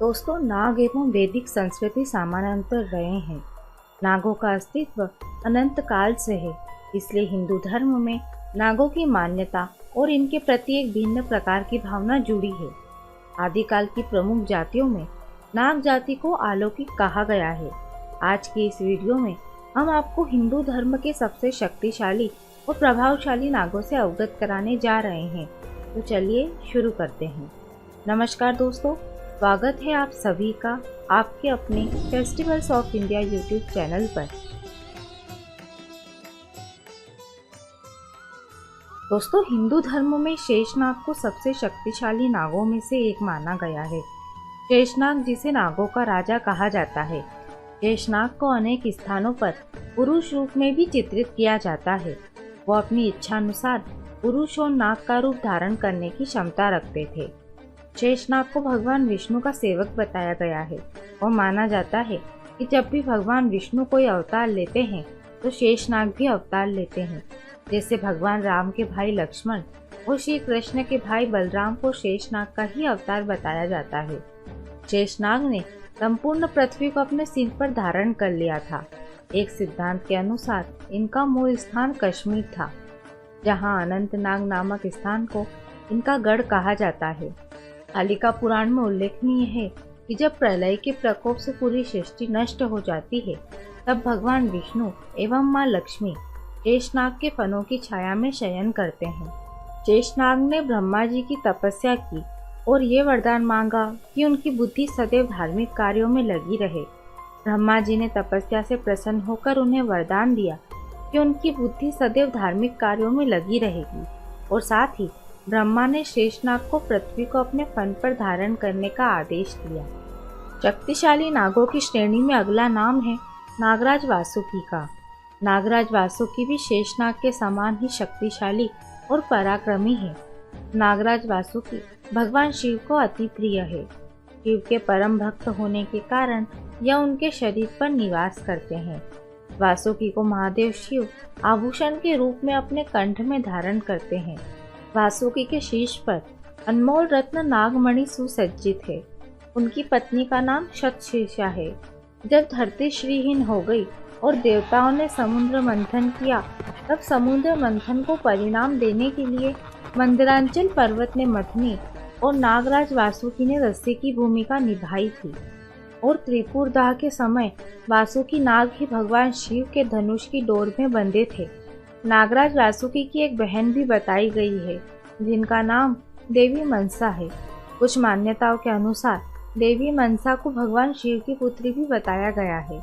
दोस्तों, नाग एवं वैदिक संस्कृति समानांतर रहे हैं। नागों का अस्तित्व अनंत काल से है, इसलिए हिंदू धर्म में नागों की मान्यता और इनके प्रति एक भिन्न प्रकार की भावना जुड़ी है। आदिकाल की प्रमुख जातियों में नाग जाति को अलौकिक कहा गया है। आज की इस वीडियो में हम आपको हिंदू धर्म के सबसे शक्तिशाली और प्रभावशाली नागों से अवगत कराने जा रहे हैं। तो चलिए शुरू करते हैं। नमस्कार दोस्तों, स्वागत है आप सभी का आपके अपने festivals of India YouTube channel पर। दोस्तों, हिंदू धर्म में शेषनाग को सबसे शक्तिशाली नागों में से एक माना गया है। शेषनाग, जिसे नागों का राजा कहा जाता है, शेषनाग को अनेक स्थानों पर पुरुष रूप में भी चित्रित किया जाता है। वो अपनी इच्छानुसार पुरुष और नाग का रूप धारण करने की क्षमता रखते थे। शेषनाग को भगवान विष्णु का सेवक बताया गया है और माना जाता है कि जब भी भगवान विष्णु कोई अवतार लेते हैं तो शेषनाग भी अवतार लेते हैं। जैसे भगवान राम के भाई लक्ष्मण और श्री कृष्ण के भाई बलराम को शेषनाग का ही अवतार बताया जाता है। शेषनाग ने संपूर्ण पृथ्वी को अपने सिर पर धारण कर लिया था। एक सिद्धांत के अनुसार इनका मूल स्थान कश्मीर था, जहाँ अनंतनाग नामक स्थान को इनका गढ़ कहा जाता है। कालिका पुराण में उल्लेखनीय है कि जब प्रलय के प्रकोप से पूरी सृष्टि नष्ट हो जाती है, तब भगवान विष्णु एवं मां लक्ष्मी शेषनाग के फनों की छाया में शयन करते हैं। शेषनाग ने ब्रह्मा जी की तपस्या की और ये वरदान मांगा कि उनकी बुद्धि सदैव धार्मिक कार्यों में लगी रहे। ब्रह्मा जी ने तपस्या से प्रसन्न होकर उन्हें वरदान दिया कि उनकी बुद्धि सदैव धार्मिक कार्यों में लगी रहेगी, और साथ ही ब्रह्मा ने शेषनाग को पृथ्वी को अपने फन पर धारण करने का आदेश दिया। शक्तिशाली नागों की श्रेणी में अगला नाम है नागराज वासुकी का। नागराज वासुकी भी शेषनाग के समान ही शक्तिशाली और पराक्रमी है। नागराज वासुकी भगवान शिव को अति प्रिय है। शिव के परम भक्त होने के कारण यह उनके शरीर पर निवास करते हैं। वासुकी को महादेव शिव आभूषण के रूप में अपने कंठ में धारण करते हैं। वासुकी के शीर्ष पर अनमोल रत्न नागमणि सुसज्जित है। उनकी पत्नी का नाम शतशीर्षा है। जब धरती श्रीहीन हो गई और देवताओं ने समुद्र मंथन किया, तब समुद्र मंथन को परिणाम देने के लिए मंदरांचल पर्वत ने मथनी और नागराज वासुकी ने रस्सी की भूमिका निभाई थी। और त्रिपुरदाह के समय वासुकी नाग ही भगवान शिव के धनुष की डोर में बंधे थे। नागराज वासुकी की एक बहन भी बताई गई है, जिनका नाम देवी मनसा है। कुछ मान्यताओं के अनुसार देवी मनसा को भगवान शिव की पुत्री भी बताया गया है।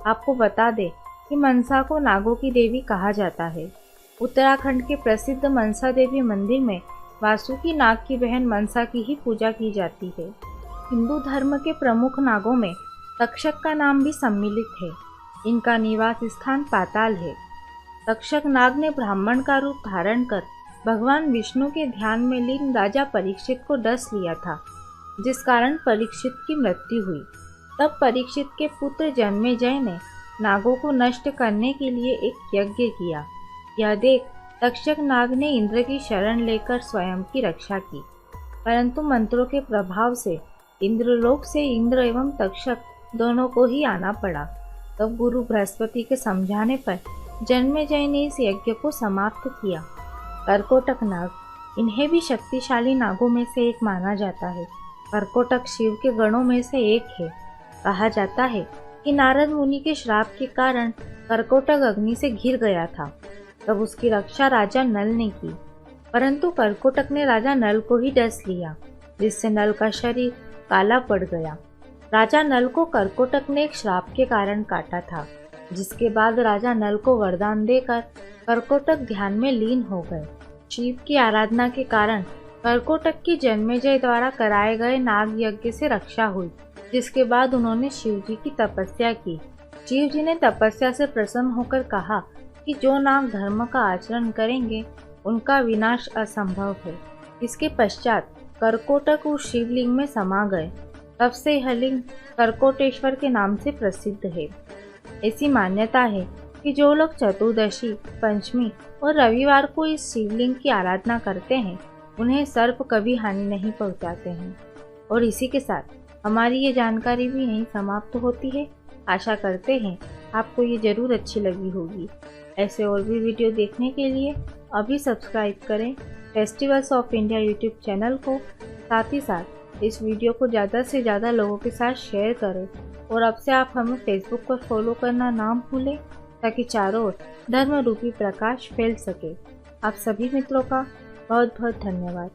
आपको बता दें कि मनसा को नागों की देवी कहा जाता है। उत्तराखंड के प्रसिद्ध मनसा देवी मंदिर में वासुकी नाग की बहन मनसा की ही पूजा की जाती है। हिंदू धर्म के प्रमुख नागों में तक्षक का नाम भी सम्मिलित है। इनका निवास स्थान पाताल है। तक्षक नाग ने ब्राह्मण का रूप धारण कर भगवान विष्णु के ध्यान में लीन राजा परीक्षित को डस लिया था, जिस कारण परीक्षित की मृत्यु हुई। तब परीक्षित के पुत्र जन्मेजय ने नागों को नष्ट करने के लिए एक यज्ञ किया। यह देख तक्षक नाग ने इंद्र की शरण लेकर स्वयं की रक्षा की, परंतु मंत्रों के प्रभाव से इंद्रलोक से इंद्र एवं तक्षक दोनों को ही आना पड़ा। तब गुरु बृहस्पति के समझाने पर जन्मेजय ने इस यज्ञ को समाप्त किया। कर्कोटक नाग, इन्हें भी शक्तिशाली नागों में से एक माना जाता है। कर्कोटक शिव के गणों में से एक है। कहा जाता है कि नारद मुनि के श्राप के कारण कर्कोटक अग्नि से घिर गया था। तब उसकी रक्षा राजा नल ने की, परंतु कर्कोटक ने राजा नल को ही डस लिया, जिससे नल का शरीर काला पड़ गया। राजा नल को कर्कोटक ने एक श्राप के कारण काटा था, जिसके बाद राजा नल को वरदान देकर कर्कोटक ध्यान में लीन हो गए। शिव की आराधना के कारण कर्कोटक की जन्मेजय द्वारा कराए गए नाग यज्ञ से रक्षा हुई, जिसके बाद उन्होंने शिव जी की तपस्या की। शिव जी ने तपस्या से प्रसन्न होकर कहा कि जो नाग धर्म का आचरण करेंगे उनका विनाश असंभव है। इसके पश्चात कर्कोटक उस शिवलिंग में समा गए। तब से यह लिंग कर्कोटेश्वर के नाम से प्रसिद्ध है। ऐसी मान्यता है कि जो लोग चतुर्दशी, पंचमी और रविवार को इस शिवलिंग की आराधना करते हैं, उन्हें सर्प कभी हानि नहीं पहुंचाते हैं। और इसी के साथ हमारी ये जानकारी भी यहीं समाप्त होती है। आशा करते हैं आपको ये ज़रूर अच्छी लगी होगी। ऐसे और भी वीडियो देखने के लिए अभी सब्सक्राइब करें festivals of India YouTube channel को। साथ ही साथ इस वीडियो को ज़्यादा से ज़्यादा लोगों के साथ शेयर करें और अब से आप हमें फेसबुक पर फॉलो करना ना भूलें, ताकि चारों ओर धर्म रूपी प्रकाश फैल सके। आप सभी मित्रों का बहुत बहुत धन्यवाद।